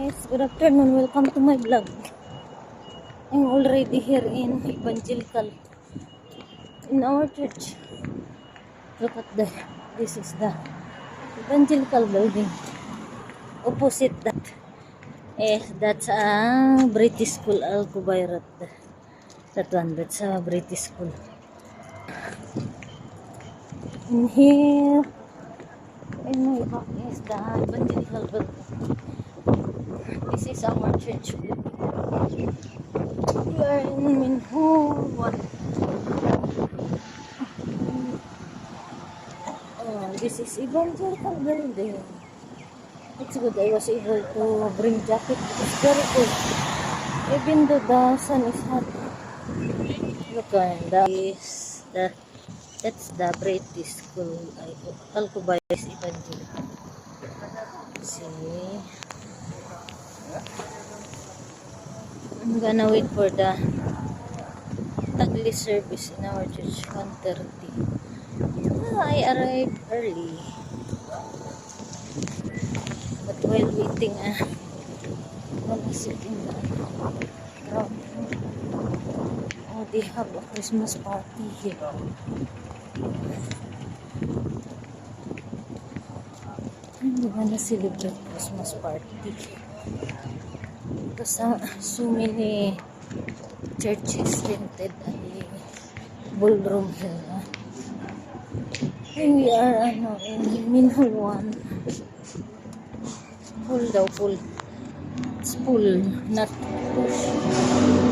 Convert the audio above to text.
guys, good afternoon, welcome to my vlog. I'm already here in Evangelical, in our church. Look at this is the Evangelical building. Opposite that, that's a British school, Alcobayrat. That one, that's a British school. In here, in my back is the Evangelical building. This is our church. We are in Minho. This is Evangelical building. It's good. I was able to bring jacket. It's very cold. Even though the sun is hot. Look at that. That's the British school. Alcobayrat Evangelical. See. I'm gonna wait for the Tagli service in our church, 1:30. I arrived early. But while waiting, I'm gonna sit in the ground. Oh, they have a Christmas party here. I'm gonna celebrate Christmas party. Because so many churches rented a ballroom here. And we are in Minho 1. Full daw, full. It's full, not push.